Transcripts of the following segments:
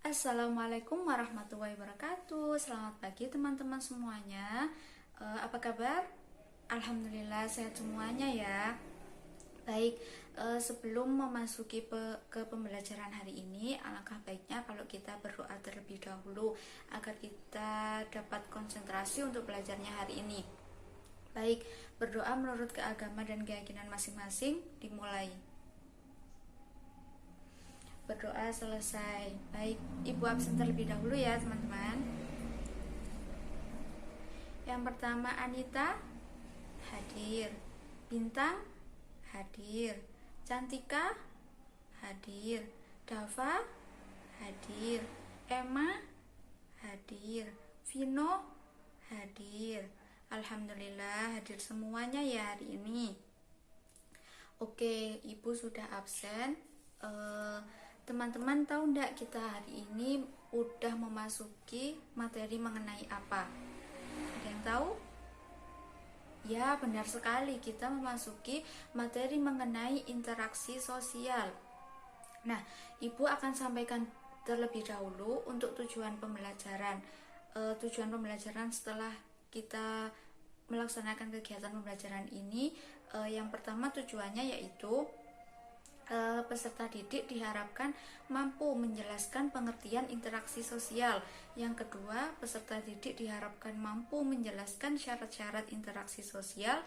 Assalamualaikum warahmatullahi wabarakatuh. Selamat pagi teman-teman semuanya. Apa kabar? Alhamdulillah sehat semuanya ya. Baik, sebelum memasuki ke pembelajaran hari ini, alangkah baiknya kalau kita berdoa terlebih dahulu agar kita dapat konsentrasi untuk belajarnya hari ini. Baik, berdoa menurut keagama dan keyakinan masing-masing dimulai. Berdoa selesai. Baik, ibu absen terlebih dahulu ya teman-teman. Yang pertama Anita hadir, Bintang hadir, Cantika hadir, Dava hadir, Emma hadir, Vino hadir. Alhamdulillah hadir semuanya ya hari ini. Oke, ibu sudah absen. Teman-teman tahu enggak kita hari ini udah memasuki materi mengenai apa? Ada yang tahu? Ya, benar sekali, kita memasuki materi mengenai interaksi sosial. Nah, ibu akan sampaikan terlebih dahulu untuk tujuan pembelajaran. Tujuan pembelajaran setelah kita melaksanakan kegiatan pembelajaran ini, yang pertama tujuannya yaitu peserta didik diharapkan mampu menjelaskan pengertian interaksi sosial. Yang kedua, peserta didik diharapkan mampu menjelaskan syarat-syarat interaksi sosial.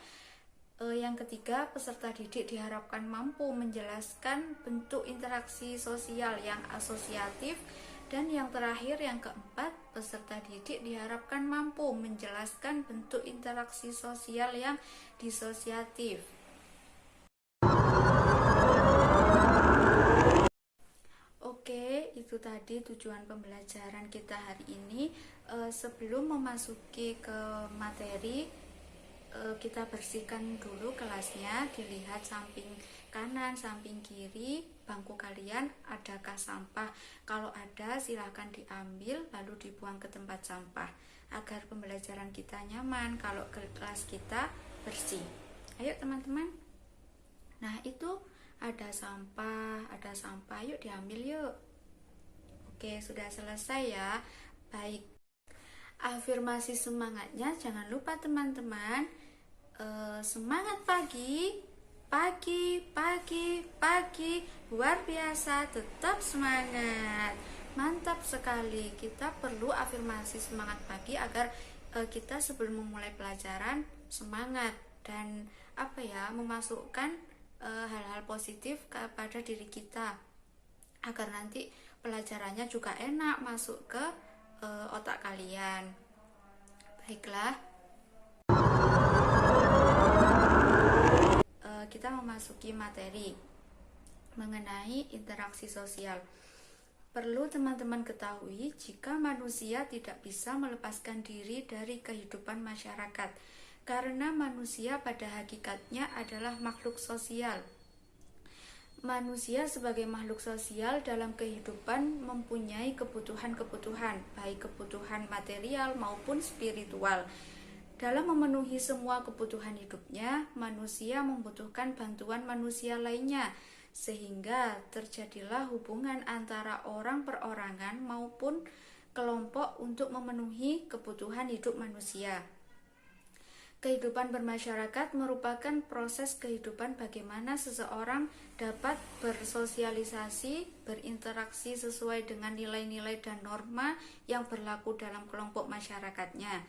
Yang ketiga, peserta didik diharapkan mampu menjelaskan bentuk interaksi sosial yang asosiatif. Dan yang terakhir, yang keempat, peserta didik diharapkan mampu menjelaskan bentuk interaksi sosial yang disosiatif. Oke, itu tadi tujuan pembelajaran kita hari ini. Sebelum memasuki ke materi, kita bersihkan dulu kelasnya. Dilihat samping kanan, samping kiri bangku kalian adakah sampah. Kalau ada silahkan diambil lalu dibuang ke tempat sampah agar pembelajaran kita nyaman kalau kelas kita bersih. Ayo teman-teman. Nah, itu ada sampah, yuk diambil yuk. Oke, sudah selesai ya. Baik, afirmasi semangatnya jangan lupa teman-teman. Semangat pagi, pagi, luar biasa, tetap semangat. Mantap sekali, kita perlu afirmasi semangat pagi agar kita sebelum memulai pelajaran semangat dan memasukkan hal-hal positif kepada diri kita agar nanti pelajarannya juga enak masuk ke otak kalian. Baiklah, kita memasuki materi mengenai interaksi sosial. Perlu teman-teman ketahui jika manusia tidak bisa melepaskan diri dari kehidupan masyarakat, karena manusia pada hakikatnya adalah makhluk sosial. Manusia sebagai makhluk sosial dalam kehidupan mempunyai kebutuhan-kebutuhan, baik kebutuhan material maupun spiritual. Dalam memenuhi semua kebutuhan hidupnya, manusia membutuhkan bantuan manusia lainnya, sehingga terjadilah hubungan antara orang perorangan maupun kelompok untuk memenuhi kebutuhan hidup manusia. Kehidupan bermasyarakat merupakan proses kehidupan bagaimana seseorang dapat bersosialisasi, berinteraksi sesuai dengan nilai-nilai dan norma yang berlaku dalam kelompok masyarakatnya.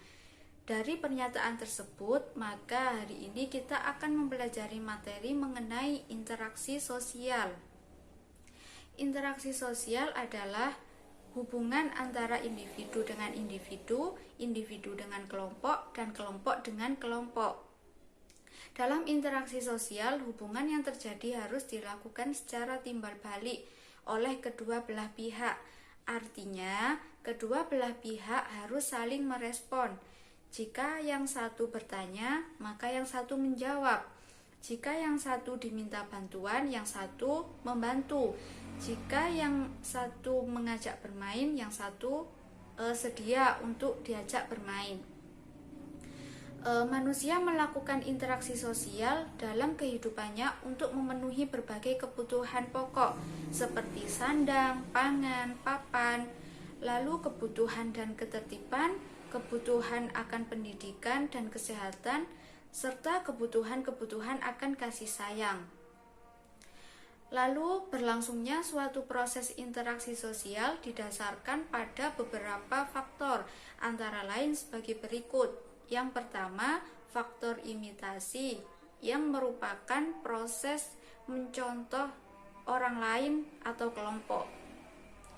Dari pernyataan tersebut, maka hari ini kita akan mempelajari materi mengenai interaksi sosial. Interaksi sosial adalah hubungan antara individu dengan individu, individu dengan kelompok, dan kelompok dengan kelompok. Dalam interaksi sosial, hubungan yang terjadi harus dilakukan secara timbal balik oleh kedua belah pihak. Artinya, kedua belah pihak harus saling merespon. Jika yang satu bertanya, maka yang satu menjawab. Jika yang satu diminta bantuan, yang satu membantu. Jika yang satu mengajak bermain, yang satu sedia untuk diajak bermain. Manusia melakukan interaksi sosial dalam kehidupannya untuk memenuhi berbagai kebutuhan pokok seperti sandang, pangan, papan, lalu kebutuhan dan ketertiban, kebutuhan akan pendidikan dan kesehatan, serta kebutuhan-kebutuhan akan kasih sayang. Lalu berlangsungnya suatu proses interaksi sosial didasarkan pada beberapa faktor, antara lain sebagai berikut. Yang pertama, faktor imitasi yang merupakan proses mencontoh orang lain atau kelompok.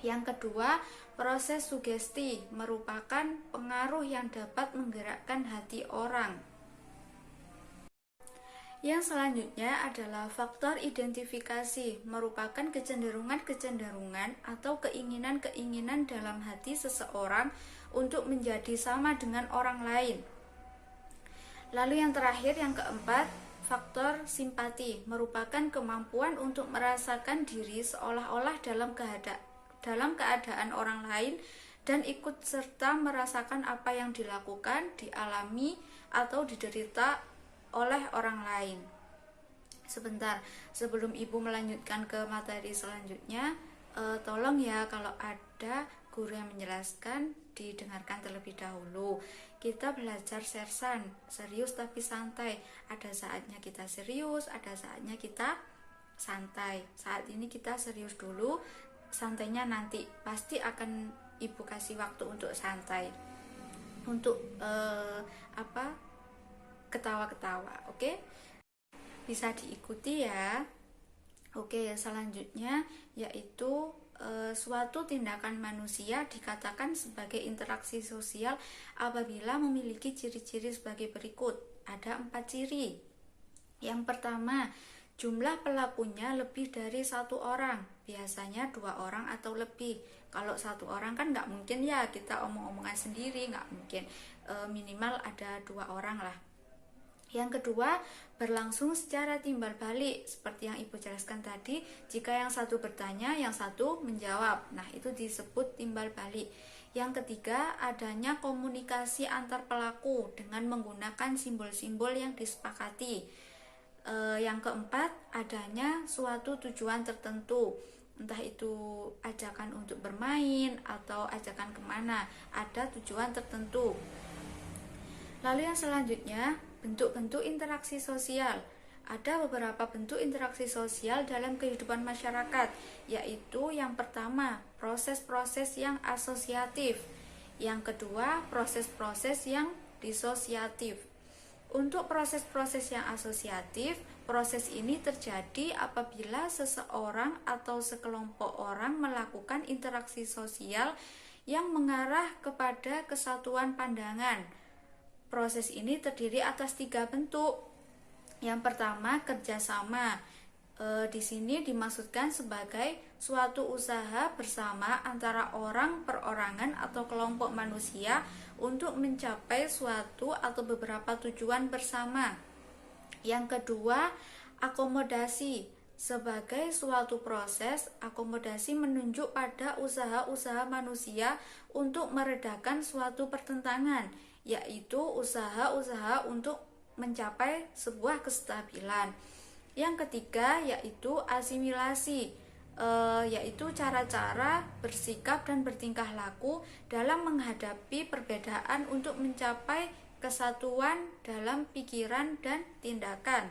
Yang kedua, proses sugesti merupakan pengaruh yang dapat menggerakkan hati orang. Yang selanjutnya adalah faktor identifikasi, merupakan kecenderungan-kecenderungan atau keinginan-keinginan dalam hati seseorang untuk menjadi sama dengan orang lain. Lalu yang terakhir, yang keempat, faktor simpati, merupakan kemampuan untuk merasakan diri seolah-olah dalam keadaan orang lain dan ikut serta merasakan apa yang dilakukan, dialami, atau diderita oleh orang lain. Sebentar, sebelum Ibu melanjutkan ke materi selanjutnya, tolong ya kalau ada guru yang menjelaskan didengarkan terlebih dahulu. Kita belajar sersan, serius tapi santai. Ada saatnya kita serius, ada saatnya kita santai. Saat ini kita serius dulu, santainya nanti. Pasti akan Ibu kasih waktu untuk santai, untuk ketawa-ketawa. Oke? Bisa diikuti ya. Oke, selanjutnya yaitu suatu tindakan manusia dikatakan sebagai interaksi sosial apabila memiliki ciri-ciri sebagai berikut. Ada 4 ciri. Yang pertama, jumlah pelakunya lebih dari 1 orang, biasanya 2 orang atau lebih. Kalau 1 orang kan nggak mungkin ya kita omong-omongan sendiri, nggak mungkin. Minimal ada 2 orang lah. Yang kedua, berlangsung secara timbal balik, seperti yang Ibu jelaskan tadi. Jika yang satu bertanya, yang satu menjawab. Nah, itu disebut timbal balik. Yang ketiga, adanya komunikasi antar pelaku dengan menggunakan simbol-simbol yang disepakati. Yang keempat, adanya suatu tujuan tertentu, entah itu ajakan untuk bermain atau ajakan kemana, ada tujuan tertentu. Lalu yang selanjutnya, bentuk-bentuk interaksi sosial. Ada beberapa bentuk interaksi sosial dalam kehidupan masyarakat, yaitu yang pertama, proses-proses yang asosiatif. Yang kedua, proses-proses yang disosiatif. Untuk proses-proses yang asosiatif, proses ini terjadi apabila seseorang atau sekelompok orang melakukan interaksi sosial yang mengarah kepada kesatuan pandangan. Proses ini terdiri atas 3 bentuk. Yang pertama, kerjasama. Di sini dimaksudkan sebagai suatu usaha bersama antara orang, perorangan, atau kelompok manusia untuk mencapai suatu atau beberapa tujuan bersama. Yang kedua, akomodasi. Sebagai suatu proses, akomodasi menunjuk pada usaha-usaha manusia untuk meredakan suatu pertentangan, yaitu usaha-usaha untuk mencapai sebuah kestabilan. Yang ketiga yaitu asimilasi, yaitu cara-cara bersikap dan bertingkah laku dalam menghadapi perbedaan untuk mencapai kesatuan dalam pikiran dan tindakan.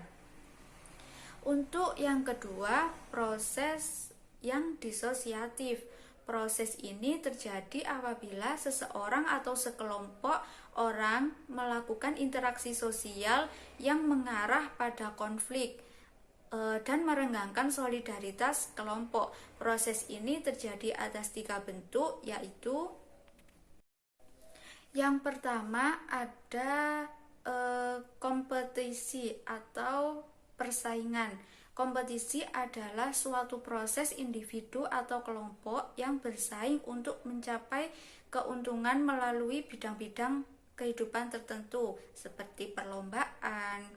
Untuk yang kedua, proses yang disosiatif. Proses ini terjadi apabila seseorang atau sekelompok orang melakukan interaksi sosial yang mengarah pada konflik dan merenggangkan solidaritas kelompok. Proses ini terjadi atas 3 bentuk, yaitu yang pertama ada kompetisi atau persaingan. Kompetisi adalah suatu proses individu atau kelompok yang bersaing untuk mencapai keuntungan melalui bidang-bidang kehidupan tertentu, seperti perlombaan.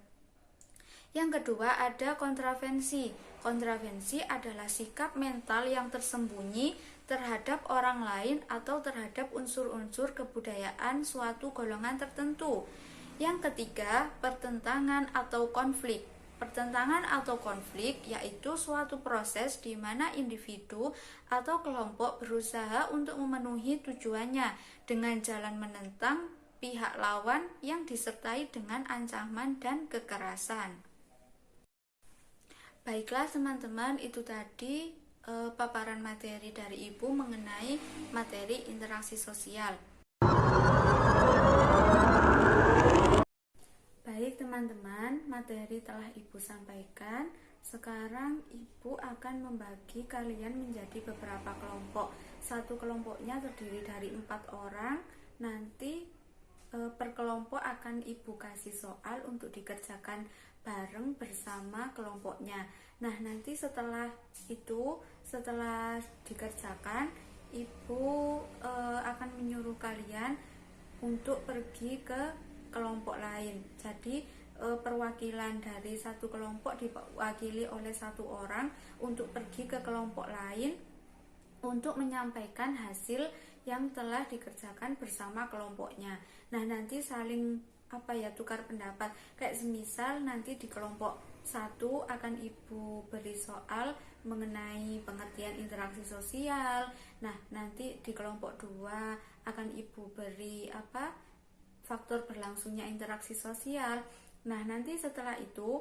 Yang kedua ada kontravensi. Kontravensi adalah sikap mental yang tersembunyi terhadap orang lain atau terhadap unsur-unsur kebudayaan suatu golongan tertentu. Yang ketiga, pertentangan atau konflik. Pertentangan atau konflik yaitu suatu proses di mana individu atau kelompok berusaha untuk memenuhi tujuannya dengan jalan menentang pihak lawan yang disertai dengan ancaman dan kekerasan. Baiklah teman-teman, itu tadi paparan materi dari Ibu mengenai materi interaksi sosial. Baik teman-teman, materi telah Ibu sampaikan. Sekarang Ibu akan membagi kalian menjadi beberapa kelompok. Satu kelompoknya terdiri dari 4 orang. Nanti per kelompok akan Ibu kasih soal untuk dikerjakan bareng bersama kelompoknya. Nah, nanti setelah itu, setelah dikerjakan, Ibu akan menyuruh kalian untuk pergi ke kelompok lain. Jadi perwakilan dari satu kelompok diwakili oleh satu orang untuk pergi ke kelompok lain untuk menyampaikan hasil yang telah dikerjakan bersama kelompoknya. Nah, nanti saling tukar pendapat. Kayak semisal nanti di kelompok 1 akan Ibu beri soal mengenai pengertian interaksi sosial. Nah, nanti di kelompok 2 akan Ibu beri faktor berlangsungnya interaksi sosial. Nah, nanti setelah itu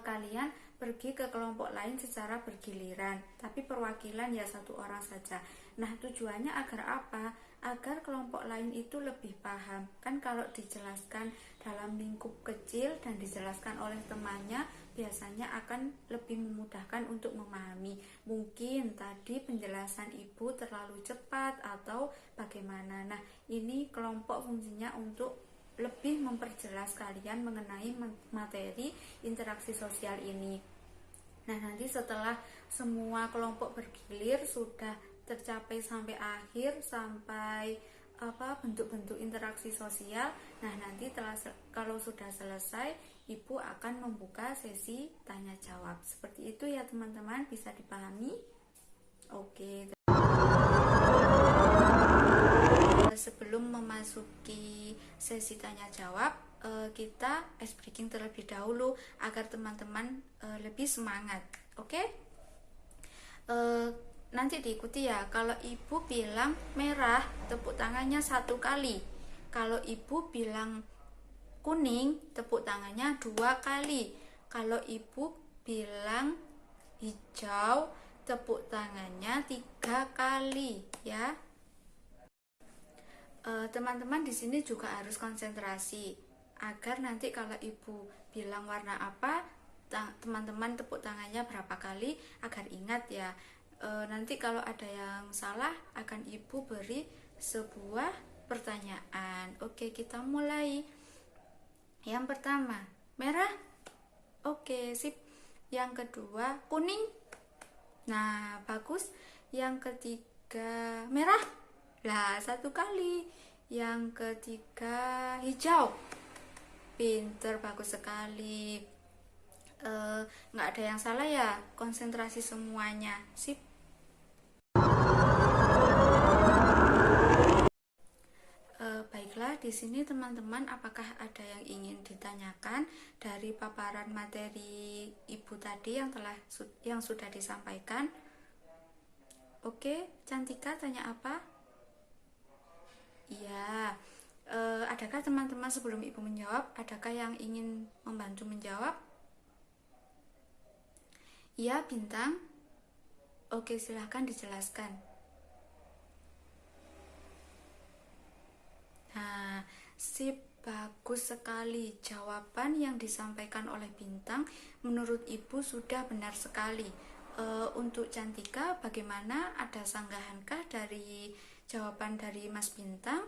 kalian pergi ke kelompok lain secara bergiliran, tapi perwakilan ya satu orang saja. Nah, tujuannya agar apa? Agar kelompok lain itu lebih paham. Kan kalau dijelaskan dalam lingkup kecil dan dijelaskan oleh temannya, biasanya akan lebih memudahkan untuk memahami. Mungkin tadi penjelasan Ibu terlalu cepat atau bagaimana. Nah, ini kelompok fungsinya untuk lebih memperjelas kalian mengenai materi interaksi sosial ini. Nah, nanti setelah semua kelompok bergilir sudah tercapai sampai akhir, sampai bentuk-bentuk interaksi sosial. Nah, nanti kalau sudah selesai, Ibu akan membuka sesi tanya jawab. Seperti itu ya teman-teman, bisa dipahami? Oke. Sebelum memasuki sesi tanya jawab, kita ice breaking terlebih dahulu agar teman-teman lebih semangat. Oke? Nanti diikuti ya. Kalau Ibu bilang merah, tepuk tangannya 1 kali. Kalau Ibu bilang kuning, tepuk tangannya 2 kali. Kalau Ibu bilang hijau, tepuk tangannya 3 kali ya. Teman-teman di sini juga harus konsentrasi agar nanti kalau Ibu bilang warna apa, teman-teman tepuk tangannya berapa kali agar ingat ya. Nanti kalau ada yang salah akan Ibu beri sebuah pertanyaan. Oke, kita mulai. Yang pertama, merah. Oke, sip. Yang kedua, kuning. Nah, bagus. Yang ketiga, merah. Lah, 1 kali. Yang ketiga, hijau. Pinter, bagus sekali. Nggak ada yang salah ya, konsentrasi semuanya. Sip. Baiklah, di sini teman-teman, apakah ada yang ingin ditanyakan dari paparan materi Ibu tadi yang sudah disampaikan? Oke, Cantika tanya apa? Iya. Adakah teman-teman sebelum Ibu menjawab, adakah yang ingin membantu menjawab? Iya, Bintang. Oke, silahkan dijelaskan. Nah, sip, bagus sekali. Jawaban yang disampaikan oleh Bintang menurut Ibu sudah benar sekali. Untuk Cantika, bagaimana? Ada sanggahankah dari jawaban dari Mas Bintang?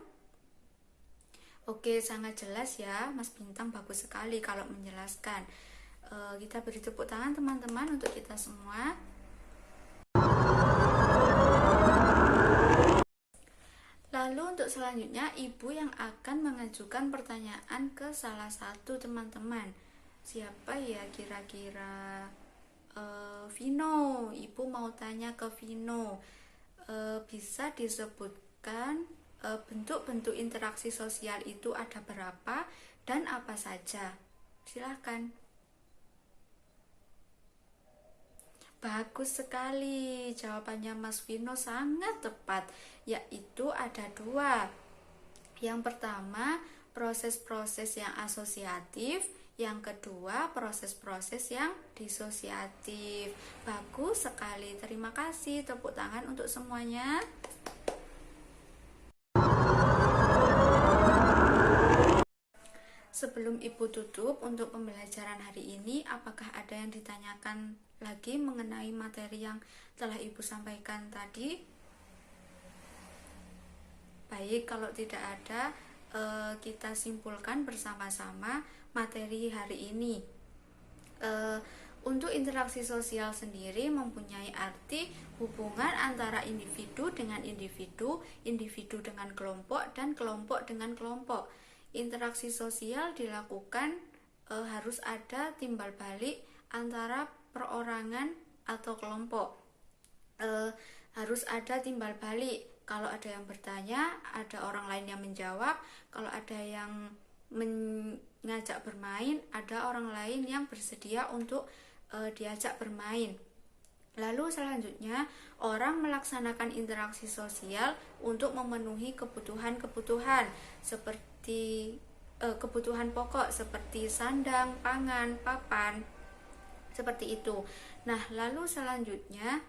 Oke, sangat jelas ya, Mas Bintang, bagus sekali kalau menjelaskan. Kita beri tepuk tangan teman-teman untuk kita semua. Lalu untuk selanjutnya, Ibu yang akan mengajukan pertanyaan ke salah satu teman-teman. Siapa ya kira-kira? Vino. Ibu mau tanya ke Vino. Bisa disebutkan bentuk-bentuk interaksi sosial itu ada berapa dan apa saja. Silahkan. Bagus sekali, jawabannya Mas Vino sangat tepat, yaitu ada dua. Yang pertama, proses-proses yang asosiatif, yang kedua, proses-proses yang disosiatif. Bagus sekali, terima kasih, tepuk tangan untuk semuanya. Sebelum Ibu tutup untuk pembelajaran hari ini, apakah ada yang ditanyakan lagi mengenai materi yang telah Ibu sampaikan tadi? Baik, kalau tidak ada, kita simpulkan bersama-sama materi hari ini. Untuk interaksi sosial sendiri mempunyai arti hubungan antara individu dengan individu, individu dengan kelompok, dan kelompok dengan kelompok. Interaksi sosial dilakukan harus ada timbal balik antara perorangan atau kelompok. Harus ada timbal balik. Kalau ada yang bertanya, ada orang lain yang menjawab. Kalau ada yang mengajak bermain, ada orang lain yang bersedia untuk diajak bermain. Lalu selanjutnya, orang melaksanakan interaksi sosial untuk memenuhi kebutuhan-kebutuhan seperti kebutuhan pokok seperti sandang, pangan, papan, seperti itu. Nah, lalu selanjutnya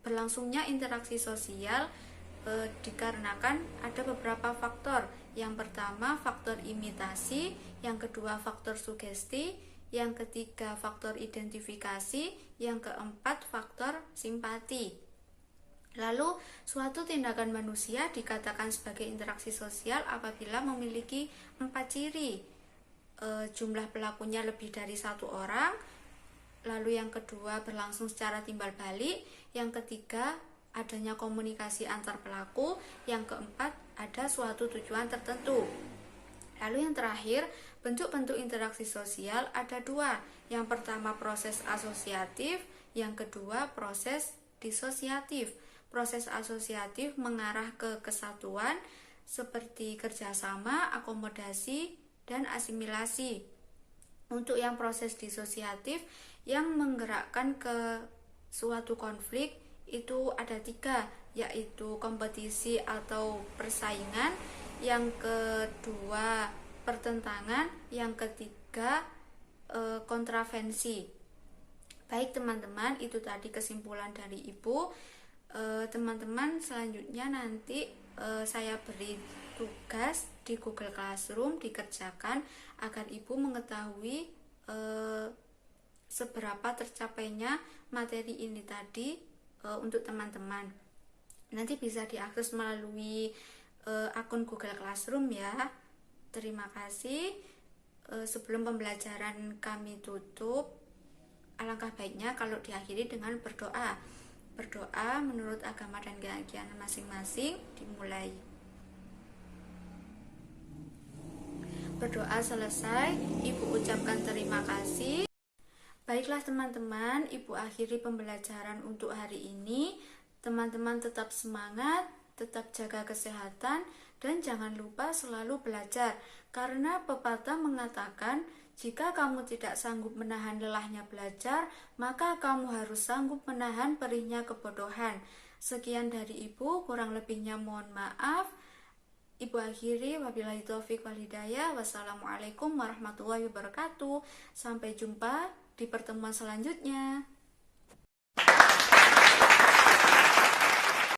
berlangsungnya interaksi sosial dikarenakan ada beberapa faktor. Yang pertama, faktor imitasi, yang kedua faktor sugesti, yang ketiga faktor identifikasi, yang keempat faktor simpati. Lalu, suatu tindakan manusia dikatakan sebagai interaksi sosial apabila memiliki 4 ciri. Jumlah pelakunya lebih dari 1 orang. Lalu yang kedua, berlangsung secara timbal balik. Yang ketiga, adanya komunikasi antar pelaku. Yang keempat, ada suatu tujuan tertentu. Lalu yang terakhir, bentuk-bentuk interaksi sosial ada 2. Yang pertama, proses asosiatif. Yang kedua, proses disosiatif. Proses asosiatif mengarah ke kesatuan seperti kerjasama, akomodasi, dan asimilasi. Untuk yang proses disosiatif yang menggerakkan ke suatu konflik itu ada 3, yaitu kompetisi atau persaingan, yang kedua pertentangan, yang ketiga kontravensi. Baik teman-teman, itu tadi kesimpulan dari Ibu. Teman-teman, selanjutnya nanti saya beri tugas di Google Classroom dikerjakan agar Ibu mengetahui seberapa tercapainya materi ini tadi untuk teman-teman. Nanti bisa diakses melalui akun Google Classroom ya. Terima kasih. Sebelum pembelajaran kami tutup, alangkah baiknya kalau diakhiri dengan berdoa. Berdoa menurut agama dan keyakinan masing-masing dimulai. Berdoa selesai, Ibu ucapkan terima kasih. Baiklah teman-teman, Ibu akhiri pembelajaran untuk hari ini. Teman-teman tetap semangat, tetap jaga kesehatan, dan jangan lupa selalu belajar. Karena pepatah mengatakan, jika kamu tidak sanggup menahan lelahnya belajar, maka kamu harus sanggup menahan perihnya kebodohan. Sekian dari Ibu, kurang lebihnya mohon maaf. Ibu akhiri, wabillahi taufiq wal hidayah. Wassalamualaikum warahmatullahi wabarakatuh. Sampai jumpa di pertemuan selanjutnya.